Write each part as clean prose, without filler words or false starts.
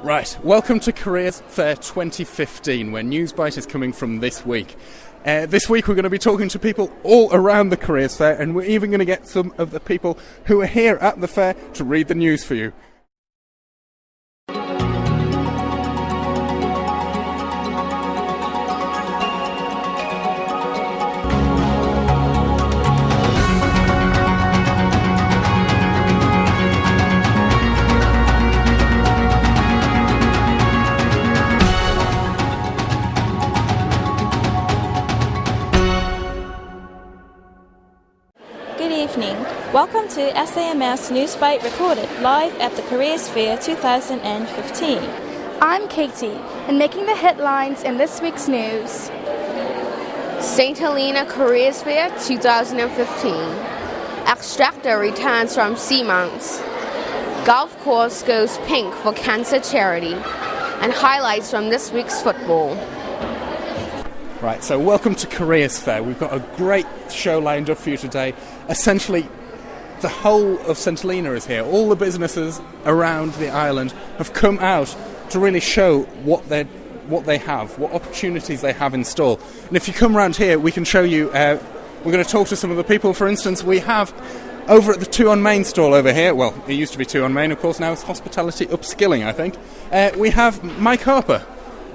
Right, welcome to Careers Fair 2015, where NewsBite is coming from this week. This week we're going to be talking to people all around the Careers Fair, and we're even going to get some of the people who are here at the fair to read the news for you. Welcome to SAMS NewsBite recorded live at the Careers Fair 2015. I'm Katie, and making the headlines in this week's news. Saint Helena Careers Fair 2015. Extractor returns from Seamounts. Golf course goes pink for cancer charity. And highlights from this week's football. Right, so welcome to Careers Fair. We've got a great show lined up for you today. Essentially, the whole of St Helena is here. All the businesses around the island have come out to really show what they have, what opportunities they have in store. And if you come around here, we can show you. We're going to talk to some of the people. For instance, we have over at the 2 on Main stall over here. Well, it used to be 2 on Main, of course. Now it's Hospitality Upskilling, I think. We have Mike Harper.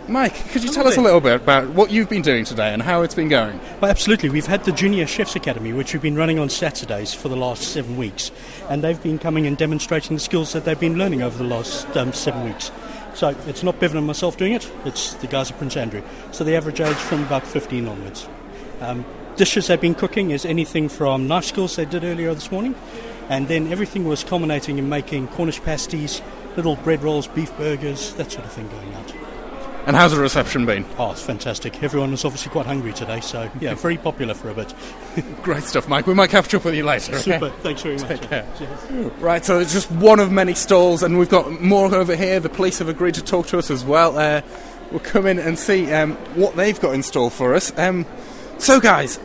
Mike, could you tell us a little bit about what you've been doing today and how it's been going? Well, absolutely. We've had the Junior Chefs Academy, which we've been running on Saturdays for the last 7 weeks. And they've been coming and demonstrating the skills that they've been learning over the last 7 weeks. So it's not Bevan and myself doing it, it's the guys at Prince Andrew. So the average age from about 15 onwards. Dishes they've been cooking is anything from knife skills they did earlier this morning. And then everything was culminating in making Cornish pasties, little bread rolls, beef burgers, that sort of thing going out. And how's the reception been? Oh, it's fantastic. Everyone was obviously quite hungry today, so yeah, very popular for a bit. Great stuff, Mike. We might catch up with you later. Super. Okay? Thanks very much. Take care. Right, so it's just one of many stalls, and we've got more over here. The police have agreed to talk to us as well. We'll come in and see what they've got in store for us. So, guys,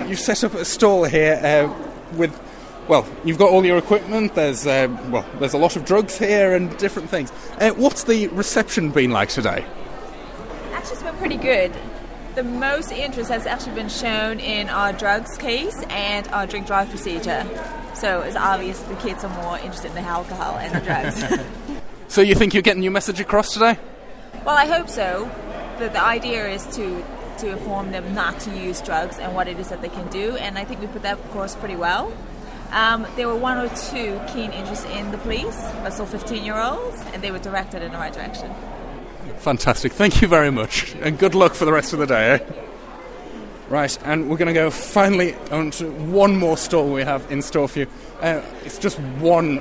you've set up a stall here with... Well, you've got all your equipment. There's a lot of drugs here and different things. What's the reception been like today? It's been pretty good. The most interest has actually been shown in our drugs case and our drink drive procedure. So it's obvious the kids are more interested in the alcohol and the drugs. So you think you're getting your message across today? Well, I hope so. The idea is to inform them not to use drugs and what it is that they can do, and I think we put that across pretty well. There were 1 or 2 keen interest in the police, but still 15-year-olds, and they were directed in the right direction. Fantastic. Thank you very much. And good luck for the rest of the day. Right, and we're going to go finally on to one more stall we have in store for you. It's just one,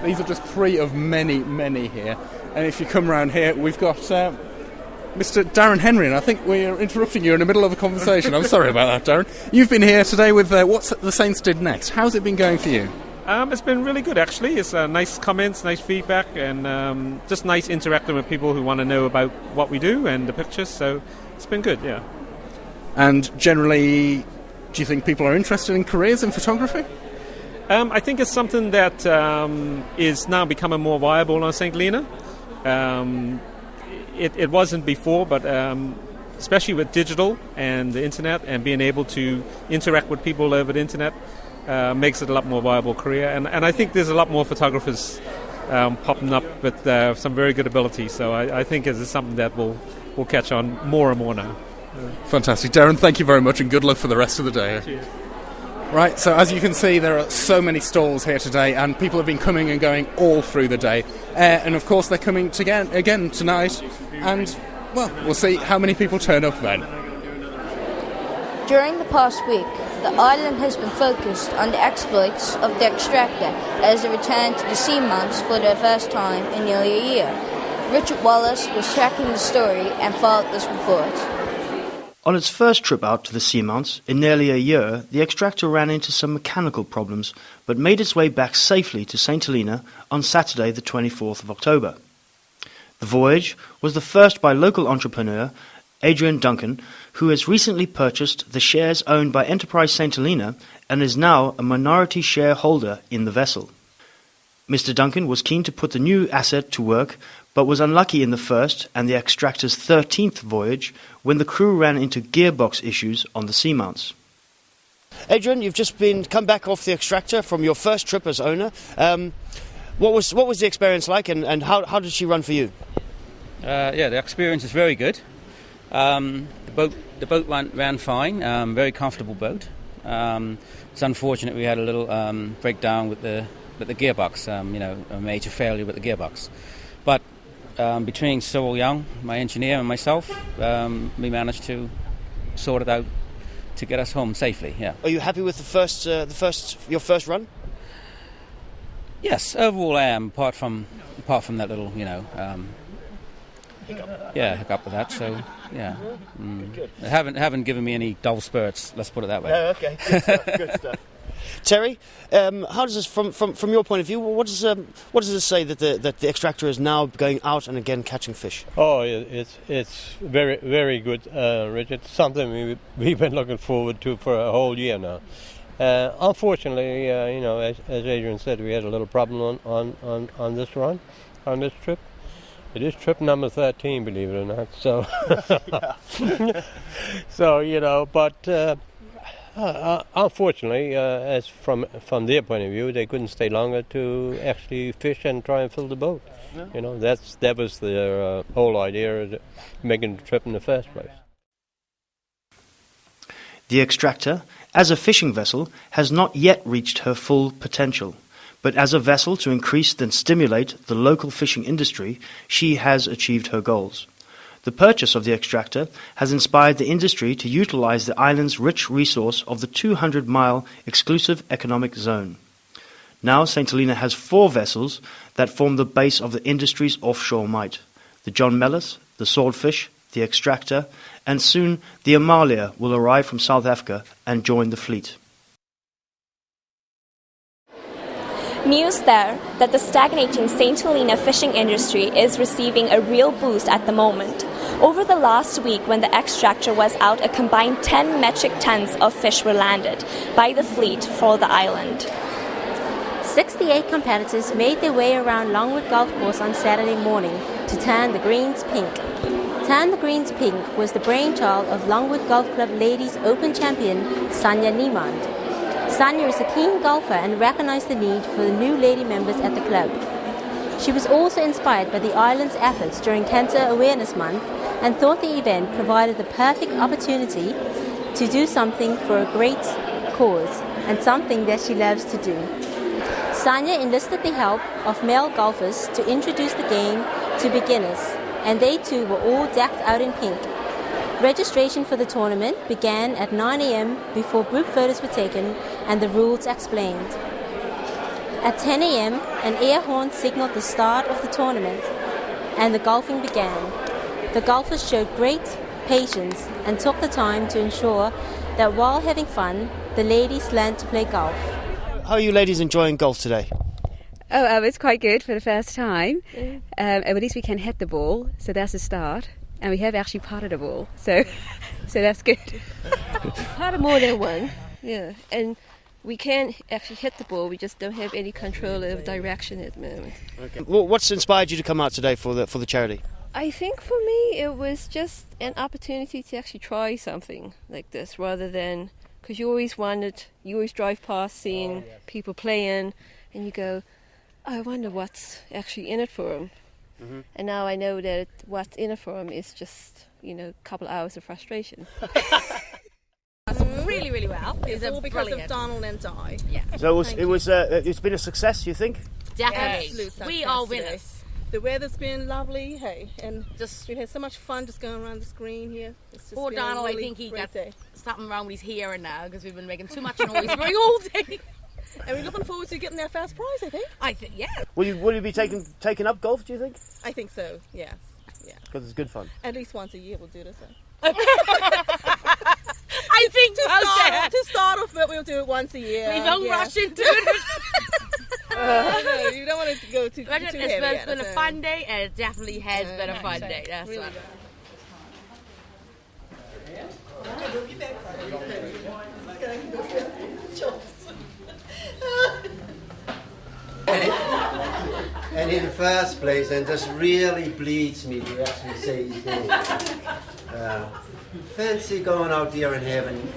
these are just 3 of many, many here. And if you come around here, we've got Mr. Darren Henry, and I think we're interrupting you in the middle of a conversation. I'm sorry about that, Darren. You've been here today with What's the Saints Did Next. How's it been going for you? It's been really good, actually. It's nice comments, nice feedback, and just nice interacting with people who want to know about what we do and the pictures, so it's been good, yeah. And generally, do you think people are interested in careers in photography? I think it's something that is now becoming more viable on St Helena. It wasn't before, but especially with digital and the internet and being able to interact with people over the internet, makes it a lot more viable career, and I think there's a lot more photographers popping up with some very good ability, so I think it is something that will catch on more and more now. Fantastic. Darren, thank you very much, and good luck for the rest of the day. Cheers. Right, so as you can see, there are so many stalls here today, and people have been coming and going all through the day, and of course they're coming again tonight, and well, we'll see how many people turn up then. During the past week, the island has been focused on the exploits of the Extractor as it returned to the Seamounts for the first time in nearly a year. Richard Wallace was tracking the story and filed this report. On its first trip out to the Seamounts in nearly a year, the Extractor ran into some mechanical problems, but made its way back safely to Saint Helena on Saturday the 24th of October. The voyage was the first by local entrepreneur Adrian Duncan, who has recently purchased the shares owned by Enterprise Saint Helena and is now a minority shareholder in the vessel. Mr. Duncan was keen to put the new asset to work, but was unlucky in the first and the Extractor's 13th voyage when the crew ran into gearbox issues on the Seamounts. Adrian, you've just come back off the Extractor from your first trip as owner. What was the experience like, and how did she run for you? The experience is very good. The boat ran fine. Very comfortable boat. It's unfortunate we had a little breakdown with the gearbox. A major failure with the gearbox. But between Cyril Young, my engineer, and myself, we managed to sort it out to get us home safely. Yeah. Are you happy with your first run? Yes, overall I am. Apart from that little, hiccup with that. So yeah, Good. They haven't given me any dull spurts. Let's put it that way. Oh, okay, good stuff. Good stuff. Terry, how does this, from your point of view, what does this say that the Extractor is now going out and again catching fish? Oh, it's very, very good, Richard. Something we've been looking forward to for a whole year now. Unfortunately, as Adrian said, we had a little problem on this run, on this trip. It is trip number 13, believe it or not. So, but. Unfortunately, as from their point of view, they couldn't stay longer to actually fish and try and fill the boat. Yeah. That was their whole idea of making the trip in the first place. The Extractor, as a fishing vessel, has not yet reached her full potential, but as a vessel to increase and stimulate the local fishing industry, she has achieved her goals. The purchase of the Extractor has inspired the industry to utilize the island's rich resource of the 200-mile exclusive economic zone. Now St Helena has 4 vessels that form the base of the industry's offshore might: the John Mellis, the Swordfish, the Extractor, and soon the Amalia will arrive from South Africa and join the fleet. News there that the stagnating St Helena fishing industry is receiving a real boost at the moment. Over the last week, when the Extractor was out, a combined 10 metric tons of fish were landed by the fleet for the island. 68 competitors made their way around Longwood Golf Course on Saturday morning to Turn the Greens Pink. Turn the Greens Pink was the brainchild of Longwood Golf Club Ladies Open champion Sanya Niemand. Sanya is a keen golfer and recognized the need for the new lady members at the club. She was also inspired by the island's efforts during Cancer Awareness Month and thought the event provided the perfect opportunity to do something for a great cause and something that she loves to do. Sanya enlisted the help of male golfers to introduce the game to beginners, and they too were all decked out in pink. Registration for the tournament began at 9 a.m. before group photos were taken and the rules explained. At 10 a.m., an air horn signaled the start of the tournament and the golfing began. The golfers showed great patience and took the time to ensure that while having fun, the ladies learned to play golf. How are you ladies enjoying golf today? It's quite good for the first time. At least we can hit the ball, so that's a start. And we have actually potted the ball, so that's good. Potted more than one, yeah. And we can actually hit the ball. We just don't have any control of direction at the moment. Okay. Well, what's inspired you to come out today for the charity? I think for me it was just an opportunity to actually try something like this, rather than, because you always drive past seeing people playing, and you go, I wonder what's actually in it for them. Mm-hmm. And now I know that what's in it for them is just, a couple of hours of frustration. Really, really well. It's all because of Donald and Di. Yeah. So it's been a success, you think? Definitely. Yes. We are winners. The weather's been lovely, and we've had so much fun just going around the screen here. Poor Donald, I think he got something wrong with his hearing now because we've been making too much noise for him all day. And we're looking forward to getting that first prize, I think. Yeah. Will you be taking up golf, do you think? I think so, yes. Yeah. Because it's good fun. At least once a year we'll do this. I think to start off with, we'll do it once a year. We don't rush into it. No, you don't want it to go too heavy. It's been a fun day, and it definitely has been a fun day. That's really fun. And in first place, and this really bleeds me to actually say his name. Fancy going out there and having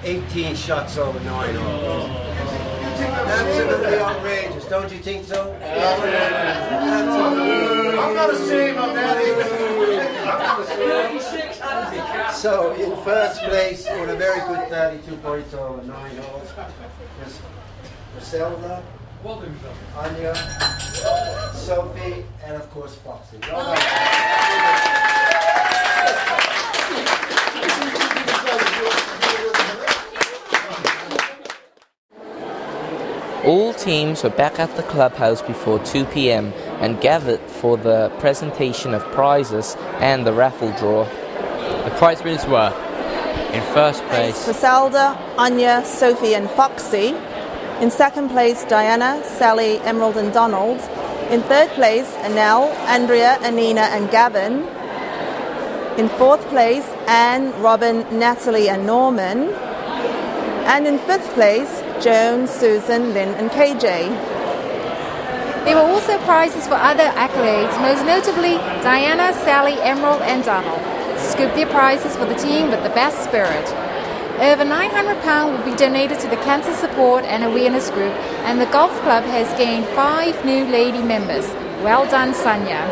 18 shots over 9 holes. Absolutely outrageous, don't you think so? Absolutely. I'm not ashamed of that. So, in first place, with a very good 32 points over 9 holes, was Griselda, Anya, Sophie, and of course Foxy. All teams were back at the clubhouse before 2 p.m. and gathered for the presentation of prizes and the raffle draw. The prize winners were, in first place, Griselda, Anya, Sophie and Foxy. In second place, Diana, Sally, Emerald and Donald. In third place, Anel, Andrea, Anina and Gavin. In fourth place, Anne, Robin, Natalie and Norman. And in fifth place, Joan, Susan, Lynn and KJ. There were also prizes for other accolades, most notably Diana, Sally, Emerald and Donald scooped their prizes for the team with the best spirit. Over £900 will be donated to the Cancer Support and Awareness Group, and the golf club has gained 5 new lady members. Well done, Sonia.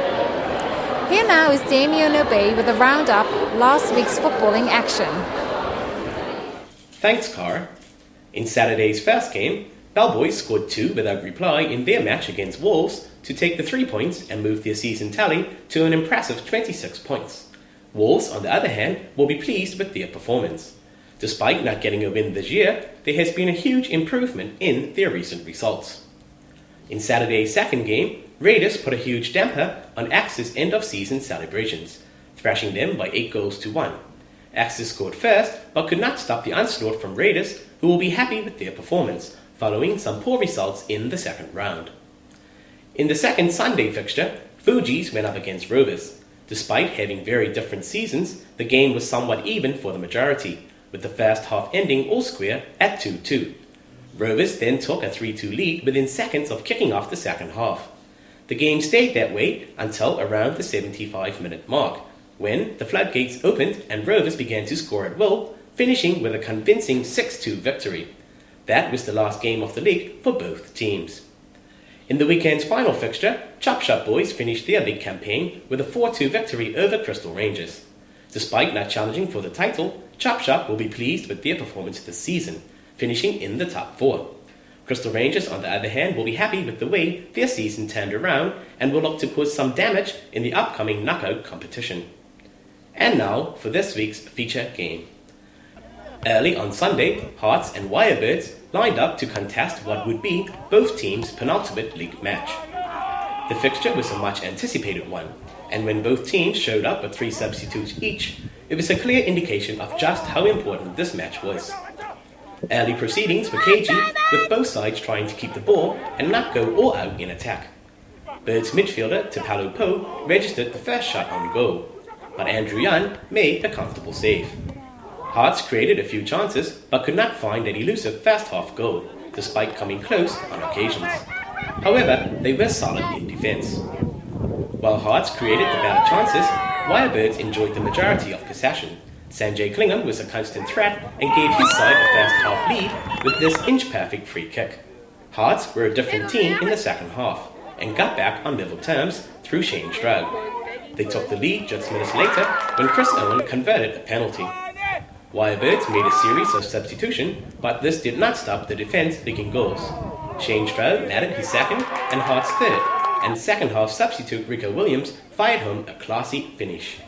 Here now is Damien Obey with a roundup last week's footballing action. Thanks, Cara. In Saturday's first game, Bellboys scored 2 without reply in their match against Wolves to take the 3 points and move their season tally to an impressive 26 points. Wolves, on the other hand, will be pleased with their performance. Despite not getting a win this year, there has been a huge improvement in their recent results. In Saturday's second game, Raiders put a huge damper on Axis end-of-season celebrations, thrashing them by 8-1. Axis scored first, but could not stop the onslaught from Raiders, who will be happy with their performance, following some poor results in the second round. In the second Sunday fixture, Fuji's went up against Rovers. Despite having very different seasons, the game was somewhat even for the majority, with the first half ending all square at 2-2. Rovers then took a 3-2 lead within seconds of kicking off the second half. The game stayed that way until around the 75-minute mark, when the floodgates opened and Rovers began to score at will, finishing with a convincing 6-2 victory. That was the last game of the league for both teams. In the weekend's final fixture, Chop Shop Boys finished their league campaign with a 4-2 victory over Crystal Rangers. Despite not challenging for the title, Chop Shop will be pleased with their performance this season, finishing in the top 4. Crystal Rangers, on the other hand, will be happy with the way their season turned around and will look to cause some damage in the upcoming knockout competition. And now for this week's feature game. Early on Sunday, Hearts and Wirebirds lined up to contest what would be both teams' penultimate league match. The fixture was a much anticipated one, and when both teams showed up with 3 substitutes each, it was a clear indication of just how important this match was. Early proceedings were cagey, with both sides trying to keep the ball and not go all out in attack. Birds midfielder Tapalo Poe registered the first shot on goal, but Andrew Yan made a comfortable save. Hearts created a few chances, but could not find an elusive first-half goal, despite coming close on occasions. However, they were solid in defence. While Hearts created the better chances, Wirebirds enjoyed the majority of possession. Sanjay Klingham was a constant threat and gave his side a first-half lead with this inch-perfect free kick. Hearts were a different team in the second half, and got back on level terms through Shane Stroud. They took the lead just minutes later when Chris Owen converted a penalty. Wirebirds made a series of substitutions, but this did not stop the defence leaking goals. Shane Stroud added his second and Hearts' third, and second-half substitute Rico Williams fired home a classy finish.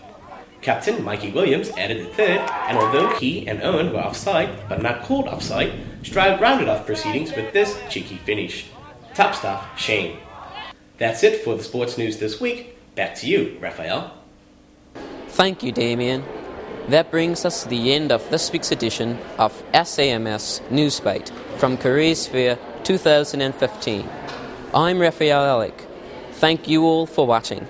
Captain Mikey Williams added a third, and although he and Owen were offside, but not called offside, Stroud rounded off proceedings with this cheeky finish. Top stuff, Shane. That's it for the sports news this week. Back to you, Raphael. Thank you, Damien. That brings us to the end of this week's edition of SAMS NewsBite from Careersphere 2015. I'm Raphael Alec. Thank you all for watching.